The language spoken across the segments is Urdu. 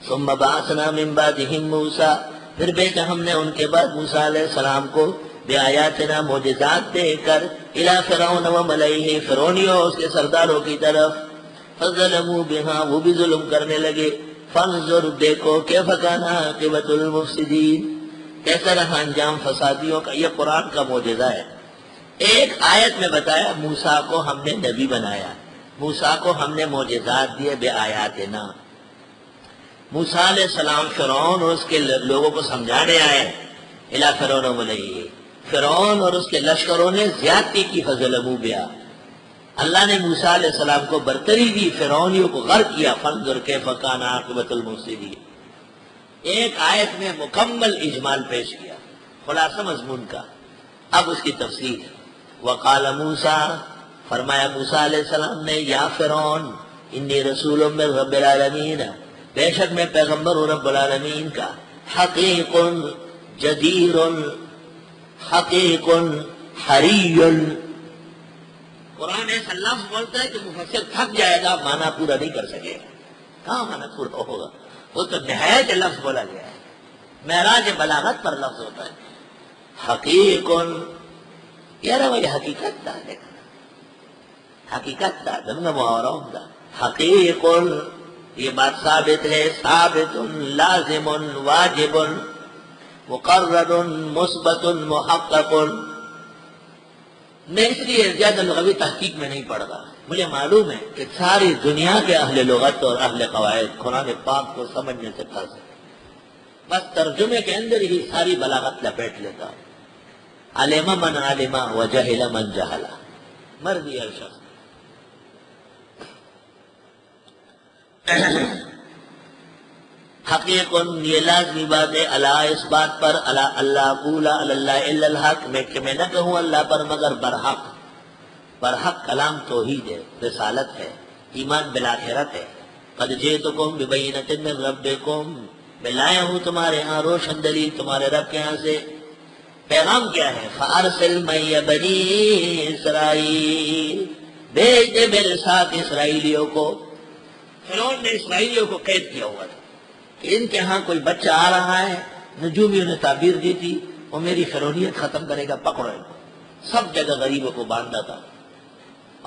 ثم بعثنا من بعدهم موسیٰ، پھر بھیجا ہم نے ان کے بعد موسیٰ علیہ السلام کو بآیاتنا معجزات دے کر الی فرعون و ملئہ، فرعونیوں اس کے سرداروں کی طرف، فظلموا بها، وہ بھی ظلم کرنے لگے، فانظر دیکھو کیف کان عاقبۃ المفسدین، کیسا رہا انجام فسادیوں کا۔ یہ قرآن کا معجزہ ہے۔ ایک آیت میں بتایا موسیٰ کو ہم نے نبی بنایا، موسیٰ کو ہم نے معجزات دیے بآیاتنا۔ موسیٰ علیہ السلام فرعون اور اس کے لوگوں کو سمجھانے آئے، الی فرعون و ملئہ، فرعون اور اس کے لشکروں نے زیادتی کی، فظلموا بها، اللہ نے موسیٰ علیہ السلام کو برتری دی، فرعونیوں کو غرق کیا، فانظر کیف کان عاقبۃ المفسدین۔ ایک آیت میں مکمل اجمال پیش کیا، خلاصہ مضمون کا۔ اب اس کی تفصیل، وقال موسیٰ، فرمایا موسیٰ علیہ السلام نے، یا فرعون انی رسول من رب العالمین، بے شک میں پیغمبر ہوں رب العالمین کا، حقیق جدیر حقیق حری۔ قرآن ایسا لفظ بولتا ہے کہ مفسر تھک جائے گا، معنی پورا نہیں کر سکے گا۔ کہاں معنی پورا ہوگا؟ وہ تو نہایت لفظ بولا گیا ہے، معراج بلاغت پر لفظ ہوتا ہے۔ حقیق، یار وہی حقیقت دا دیکھنا، حقیقت دا دنگا محاوروں دا، حقیق یہ بات ثابت ہے، ثابت لازم واجب مقرر مثبت محقق۔ میں اس لیے زیادہ لغوی تحقیق میں نہیں پڑھ رہا، مجھے معلوم ہے کہ ساری دنیا کے اہل لغت اور اہل قواعد قرآن پاک کو سمجھنے سے کر سکتے، بس ترجمے کے اندر ہی ساری بلاغت لپیٹ لیتا ہوں۔ علم من علم و جہل من جہل، مرضی ہر شخص۔ حقیق یہ لازمی بات ہے، اللہ اس بات پر، اللہ قولا اللہ الا الحق، میں کہ میں نہ کہوں اللہ پر مگر برحق۔ برحق کلام توحید ہے، رسالت ہے، ایمان بالآخرت ہے۔ قد جئتکم ببینۃ من ربکم، میں لایا ہوں تمہارے ہاں روشن دلیل تمہارے رب کے ہاں سے۔ پیغام کیا ہے؟ فارسل معی بنی اسرائیل، بھیج دے میرے ساتھ اسرائیلیوں کو۔ فرعون نے اسرائیلیوں کو قید کیا ہوا تھا کہ ان کے ہاں کوئی بچہ آ رہا ہے، نجومیوں نے تعبیر دی تھی وہ میری فرعونیت ختم کرے گا، پکڑو ان کو۔ سب جگہ غریبوں کو باندھا تھا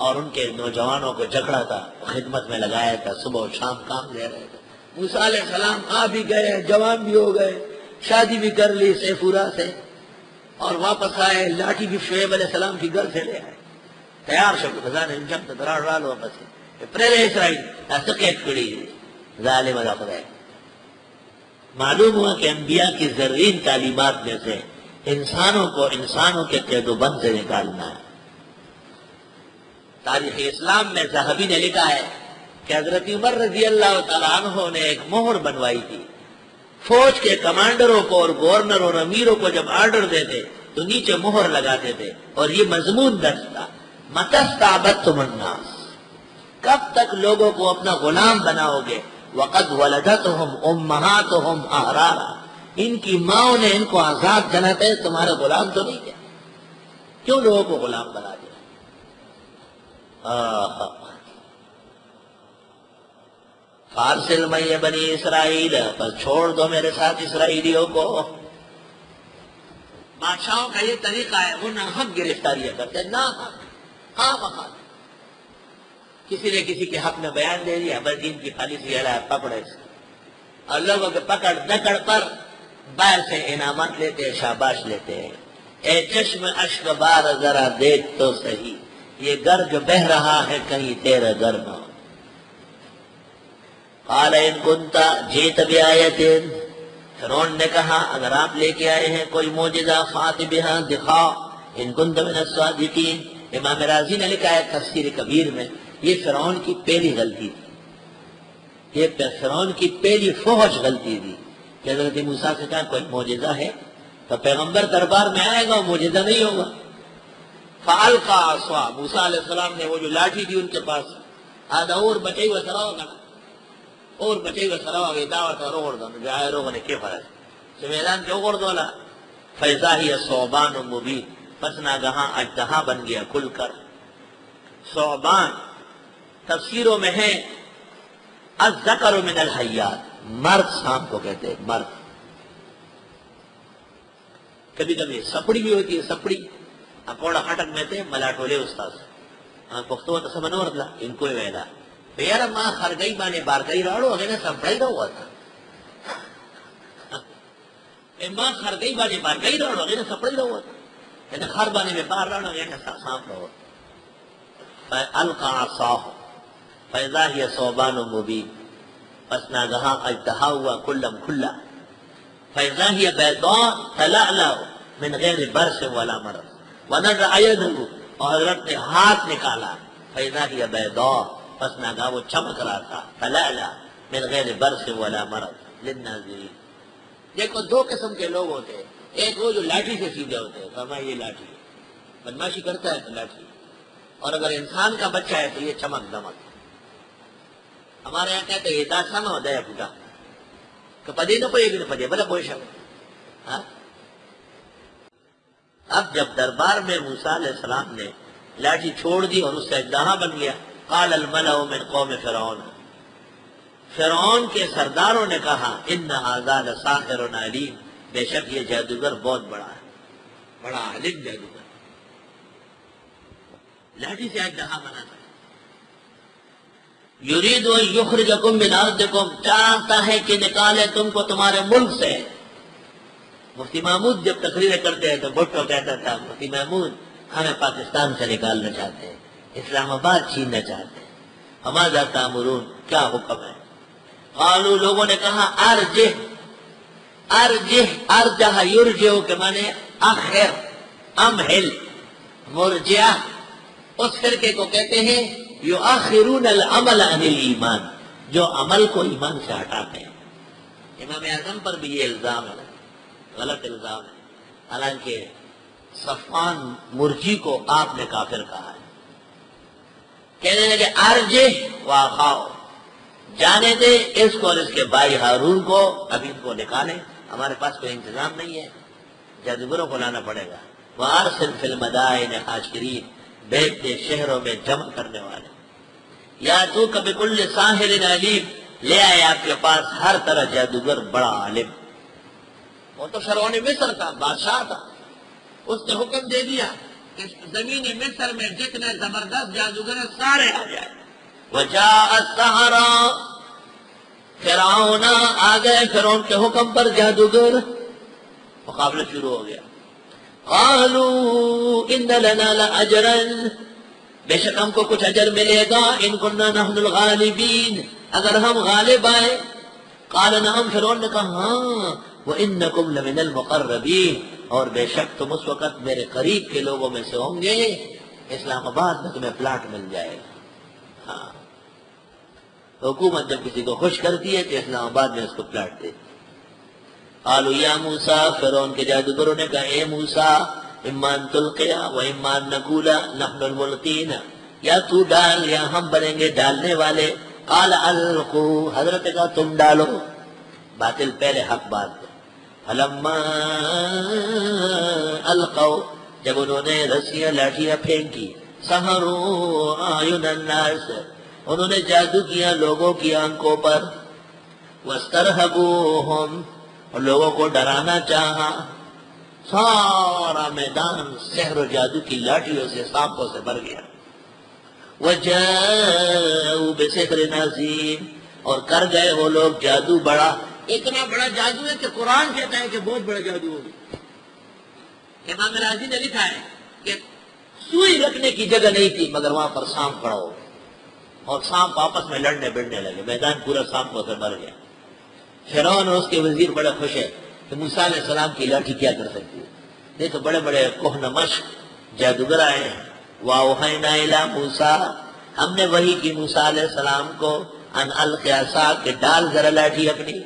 اور ان کے نوجوانوں کو جکڑا تھا، خدمت میں لگایا تھا، صبح و شام کام لے رہے تھے۔ موسیٰ علیہ السلام آ بھی گئے، جوان بھی ہو گئے، شادی بھی کر لی سیفورا سے، اور واپس آئے، لاٹھی بھی شعیب علیہ السلام کی گھر سے لے آئے، تیار شکو خزان انجم تدرار رالو واپس پرے اسرائیل سقیت کڑی ظالم رفض ہے۔ معلوم ہوا کہ انبیاء کی زرین تعلیمات میں سے انسانوں کو انسانوں کے قید و بند سے نکالنا ہے۔ تاریخ اسلام میں ذہبی نے لکھا ہے کہ حضرت عمر رضی اللہ تعالیٰ عنہ نے ایک مہر بنوائی تھی، فوج کے کمانڈروں کو اور گورنر اور امیروں کو جب آرڈر دیتے تو نیچے مہر لگاتے تھے، اور یہ مضمون درج تھا، متی استعبدتم الناس، کب تک لوگوں کو اپنا غلام بناؤ گے؟ وقد ولدتهم امہاتهم احرارا، ان کی ماؤں نے ان کو آزاد بناتے ہیں، تمہارے غلام تو نہیں تھے، کیوں لوگوں کو غلام بنا دیا؟ فارسل معی بنی اسرائیل، بس چھوڑ دو میرے ساتھ اسرائیلیوں کو۔ بادشاہوں کا یہ طریقہ ہے، وہ ناحق گرفتاریاں کرتے ہیں، ناحق، خواہ کسی نے کسی کے حق میں بیان دے دیا، بس دین کی پالیسی ہے پکڑے سے، اور لوگوں کے پکڑ دکڑ پر باہر سے انعامات لیتے ہیں، شاباش لیتے ہیں۔ اے چشم اشک بار ذرا دیکھ تو صحیح، یہ گر جو بہ رہا ہے کہیں تیرا گر نہ ہو۔ قال ان کنت جئت بآیۃ، فرعون نے کہا اگر آپ لے کے آئے ہیں کوئی معجزہ فات بہا، دکھاؤ، ان کنت من الصادقین۔ امام رازی نے لکھا ہے تفسیر کبیر میں، یہ فرعون کی پہلی غلطی تھی، یہ فرعون کی پہلی فحش غلطی تھی کہ حضرت موسیٰ سے کہا کوئی معجزہ ہے تو پیغمبر دربار میں آئے گا، وہ معجزہ نہیں ہوگا۔ فالقا عصا، موسیٰ علیہ السلام نے وہ جو لاٹھی تھی ان کے پاس، آدھا اور بچے ہوئے سراؤ کا اور بچے ہوئے سراؤ گئی دعوت اور اوڑ دو جائے روغ نے کے فرض سے میدان کے اوڑ دولا، فیضا ہی ثعبان مبین، پس ناگہاں اژدہا بن گیا کھل کر۔ ثعبان تفسیروں میں ہے الذکر من الحیات، مرد سانپ کو کہتے ہیں، مرد۔ کبھی کبھی سپڑی بھی ہوتی ہے، سپڑی اپوڑا خٹک میں تھے ملاٹولے استاد پختو تو سمن ورتلا ان کو ویلا پیار ماں خرگئی بانے بارگئی راڑو اگے سپڑائی نہ ہوا تھا ماں خرگئی بانے بارگئی راڑو اگے سپڑائی نہ ہوا تھا خر بانے میں بار راڑو اگے سانپ رہو القا عصاه فاذا هي ثوبان مبين پس ناگہاں اجدہا ہوا کلم کھلا فاذا هي بيضاء تلألأ من غیر برس ولا مرض ونزع يده اور حضرت نے ہاتھ نکالا فاذا هي بيضاء پس ناگہاں وہ چمک رہا تھا تلألأ من غیر برس ولا مرض للناظرین۔ دیکھو دو قسم کے لوگ ہوتے ہیں، ایک وہ جو لاٹھی سے سیدھے ہوتے ہیں، فرمایا یہ لاٹھی بدماشی کرتا ہے تو لاٹھی، اور اگر انسان کا بچہ ہے تو یہ چمک دمک۔ ہمارے یہاں کہتے ہیں یہ دانت سما ہو دیا پوٹا کہ پدے نہ پڑے گی نہ پدے بلا پوشا۔ اب جب دربار میں موسیٰ علیہ السلام نے لاٹھی چھوڑ دی اور اس سے اژدہا بن گیا، قال الملأ من قوم فرعون، فرعون کے سرداروں نے کہا ان ھذا لساحر علیم، بے شک یہ جادوگر بہت بڑا ہے، بڑا عالم جادوگر، لاٹھی سے اژدہا بنا تھا۔ یرید ان یخرجکم من ارضکم، چاہتا ہے کہ نکالے تم کو تمہارے ملک سے۔ مفتی محمود جب تقریریں کرتے ہیں تو بھٹو کہتا تھا مفتی محمود ہمیں پاکستان سے نکالنا چاہتے ہیں، اسلام آباد چھیننا چاہتے ہیں، ہمارا تامرون کیا حکم ہے؟ قالوا لوگوں نے کہا ارجہ، ارجہ ارجہ یرجع کے معنی اخر، امہل، مرجع اس فرقے کو کہتے ہیں یؤخرون العمل عن الایمان، جو عمل کو ایمان سے ہٹاتے ہیں۔ امام اعظم پر بھی یہ الزام ہے، غلط الزام ہے، حالانکہ صفوان مرجی کو آپ نے کافر کہا ہے۔ کہنے لگے ارجہ واخاؤ، جانے دے اس کو اور اس کے بھائی ہارون کو، ابھی ان کو نکالیں، ہمارے پاس کوئی انتظام نہیں ہے، جادوگروں کو لانا پڑے گا۔ وارسل فی المدائن حاشرین، بھیج دے شہروں میں جمع کرنے والے، یا تو کبھی کل ساحر علیم، لے آئے آپ کے پاس ہر طرح جادوگر بڑا عالم۔ وہ تو فرعون مصر کا بادشاہ تھا، اس نے حکم دے دیا کہ زمین مصر میں جتنے زبردست جادوگر ہیں سارے آ جائے۔ وجاء السحرہ، فرعون آ گئے فرعون کے حکم پر جادوگر، مقابلہ شروع ہو گیا۔ قالوا ان لنا لاجرا، بے شک ہم کو کچھ اجر ملے گا، ان كنا نحن الغالبین، اگر ہم غالب آئے۔ قال نعم، فرعون نے کہا ہاں، وانکم لمن المقربین، اور بے شک تم اس وقت میرے قریب کے لوگوں میں سے ہوں گے، اسلام آباد میں تمہیں پلاٹ مل جائے گا۔ ہاں، حکومت جب کسی کو خوش کرتی ہے تو اسلام آباد میں اس کو پلاٹ دیتی۔ قالوا یا موسیٰ، فرعون کے جادوگروں نے کہا اے موسیٰ، اما ان تلقیا و اما ان نقولا نحن الملقین، یا تو ڈال یا ہم بنیں گے ڈالنے والے۔ قال القو، حضرت کہا تم ڈالو، باطل پہلے حق بات ہے۔ فلما القوا، جب انہوں نے رسیاں لاٹھیاں پھینکی، سحروا اعین الناس، انہوں نے جادو کیا لوگوں کی آنکھوں پر، واسترهبوهم، اور لوگوں کو ڈرانا چاہا، سارا میدان سحر و جادو کی لاٹھیوں سے سانپوں سے بھر گیا۔ وجاءوا بسحر عظیم، اور کر گئے وہ لوگ جادو بڑا، اتنا بڑا جادو ہے کہ قرآن کہتا ہے کہ بہت بڑا جادو ہوگا۔ امام راضی نے لکھا ہے کہ سوئی رکھنے کی جگہ نہیں تھی مگر وہاں پر سانپ پڑا ہو، اور سانپ آپس میں لڑنے بڑھنے لگے، میدان پورا سانپوں سے بھر گیا۔ فرعون اور اس کے وزیر بڑے خوش ہے کہ موسیٰ علیہ السلام کی لاٹھی کیا کر سکتی ہے، نہیں تو بڑے بڑے کوہ مشق جادوگر آئے ہیں۔ وَأَوْحَيْنَا إِلَىٰ مُوسَىٰ، ہم نے وحی کی موسیٰ علیہ السلام کو، ان القِ عصاک، کہ ڈال ذرا لاٹھی اپنی۔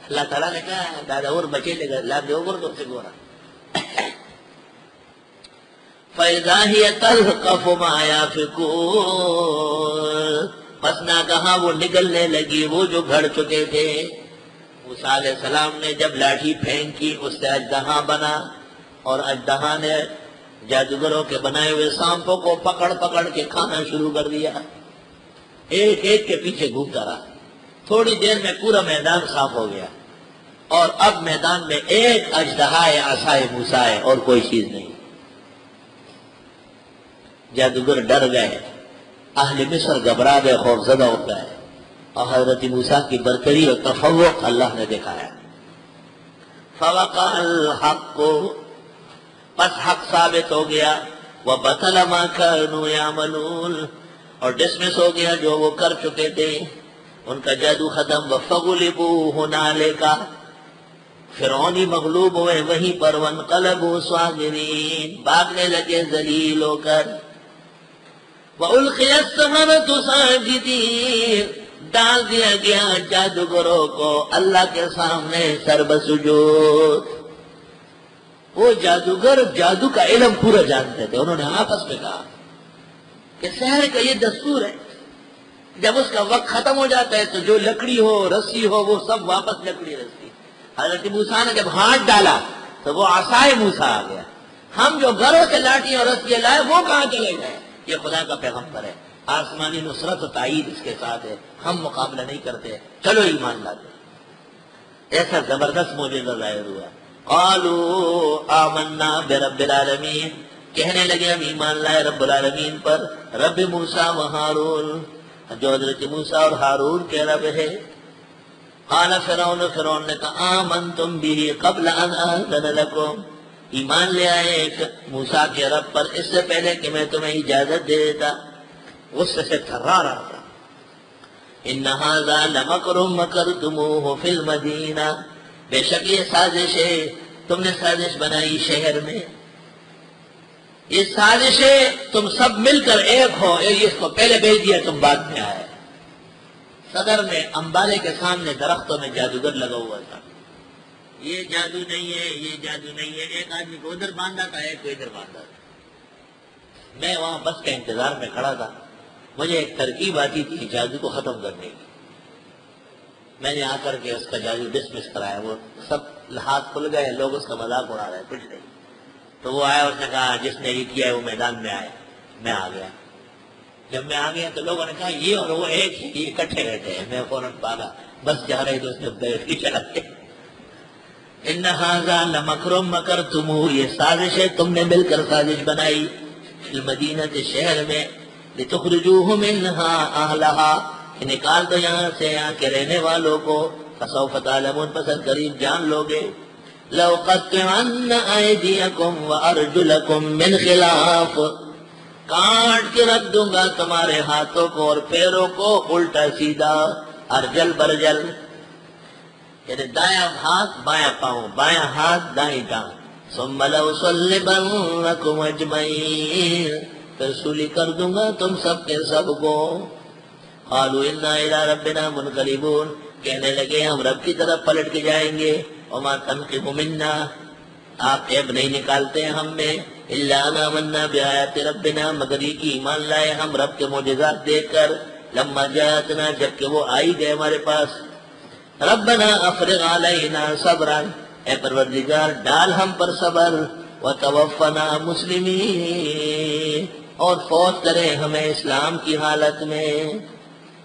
اللہ تعالیٰ نے کہا دادا اور بچے لے گا، لا دے اوگر تو سے گورا۔ فَإِذَا هِيَ تَلْقَفُ مَا يَأْفِكُونَ، پس نہ کہا وہ نگلنے لگی وہ جو گھڑ چکے تھے۔ موسیٰ علیہ السلام نے جب لاٹھی پھینکی اس سے اژدہا بنا، اور اژدہا نے جادوگروں کے بنائے ہوئے سانپوں کو پکڑ پکڑ کے کھانا شروع کر دیا، ایک ایک کے پیچھے گھومتا رہا۔ تھوڑی دیر میں پورا میدان صاف ہو گیا اور اب میدان میں ایک اژدہا عصائے موسیٰ ہے اور کوئی چیز نہیں. جادوگر ڈر گئے، اہل مصر گھبرا گئے، خوفزدہ ہو گئے، اور حضرت موسیٰ کی برتری اور تفوق اللہ نے دکھایا. فوقع الحق، پس حق ثابت ہو گیا. وبطل ما كانوا يعملون، اور ڈسمس ہو گیا جو وہ کر چکے تھے، ان کا جادو ختم. وفغلبوا هنالك، فرعونی مغلوب ہوئے وہیں پر. وانقلبوا صاغرین، بھاگنے لگے ذلیل ہو کر. وَأُلْقِيَ السَّحَرَةُ سَاجِدِينَ، ڈال دیا گیا جادوگروں کو اللہ کے سامنے سر بسجود. وہ جادوگر جادو کا علم پورا جانتے تھے. انہوں نے آپس میں کہا کہ سحر کا یہ دستور ہے، جب اس کا وقت ختم ہو جاتا ہے تو جو لکڑی ہو رسی ہو وہ سب واپس لکڑی رسی. حضرت موسیٰ نے جب ہاتھ ڈالا تو وہ عصائے موسیٰ آ گیا. ہم جو گھروں سے لاٹھی اور رسیاں لائے وہ کہاں چلے گئے؟ یہ خدا کا پیغمبر ہے، آسمانی نصرت و تائید اس کے ساتھ ہے، ہم مقابلہ نہیں کرتے، چلو ایمان لاتے. ایسا زبردست معجزہ ظاہر ہوا. قالوا آمنا برب العالمین، کہنے لگے ہم ایمان لائے رب العالمین پر، رب موسیٰ و ہارون، جو حضرت موسیٰ اور ہارون کے رب ہے. قال فرعون، فرعون نے کہا آمنتم به قبل ان آذن لکم، ایمان لے آئے موسیٰ کے رب پر اس سے پہلے کہ میں تمہیں اجازت دے دیتا. غصے سے تھرا رہا تھا. ان ھذا لمکر مکرتموہ فی المدینہ، بے شک یہ سازش ہے، تم نے سازش بنائی شہر میں. یہ سازشیں تم سب مل کر ایک ہو، اس کو پہلے بھیج دیا تم بعد میں آئے. صدر میں امبالے کے سامنے درختوں میں جادوگر لگا ہوا تھا. یہ جادو نہیں ہے، یہ جادو نہیں ہے. ایک آدمی کو ادھر باندھا تھا، ایک کو ادھر باندھا تھا. میں وہاں بس کے انتظار میں کھڑا تھا. مجھے ایک ترکیب آتی تھی جادو کو ختم کرنے کی. میں نے آ کر کے اس کا جادو ڈسمس کرایا. وہ سب ہاتھ کھل گئے، لوگ اس کا مذاق اڑا رہے، کچھ نہیں. تو وہ آیا، اس نے کہا جس نے یہ کیا ہے وہ میدان میں آئے. میں آ گیا. جب میں آ گیا تو لوگوں نے کہا یہ اور وہ ایک ہی، یہ اکٹھے رہتے ہیں. میں فوراً بھاگا، بس جا رہے تو اس نے بیٹھ کے چلا گیا. ان ھذا لمکر مکرتموہ، یہ سازش ہے تم نے مل کر سازش بنائی. المدینہ شہر میں، لتخرجوہ منہا اہلہا، کہ نکال دو یہاں سے یہاں کے رہنے والوں کو. فسوف تعلمون، پس قریب جان لوگے. لأقطعن ایدیکم وارجلکم من خلاف، کاٹ کے رکھ دوں گا تمہارے ہاتھوں کو اور پیروں کو الٹا سیدھا. ارجل برجل، یعنی دایاں ہاتھ بایاں پاؤں، بایاں ہاتھ دائیں ٹانگ. ثم لأصلبنکم اجمعین، پھر سولی کر دوں گا تم سب کے سب کو. قالوا انا الی ربنا منقلبون، کہنے لگے ہم رب کی طرف پلٹ کے جائیں گے. وما تنقم منا، آپ عیب نہیں نکالتے ہم میں. الا ان آمنا بآیات ربنا، مگر یہ کہ ایمان لائے ہم رب کے معجزات دیکھ کر. لما جاءتنا، جبکہ وہ آئی گئے ہمارے پاس. ربنا افرغ علینا صبرا، اے پروردگار ڈال ہم پر صبر. وتوفنا مسلمین، اور فوت کرے ہمیں اسلام کی حالت میں.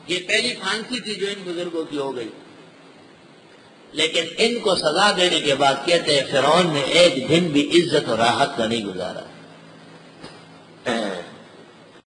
یہ پہلی پھانسی تھی جو ان بزرگوں کی ہو گئی. لیکن ان کو سزا دینے کے بعد کہتے ہیں فرعون نے ایک دن بھی عزت اور راحت کا نہیں گزارا.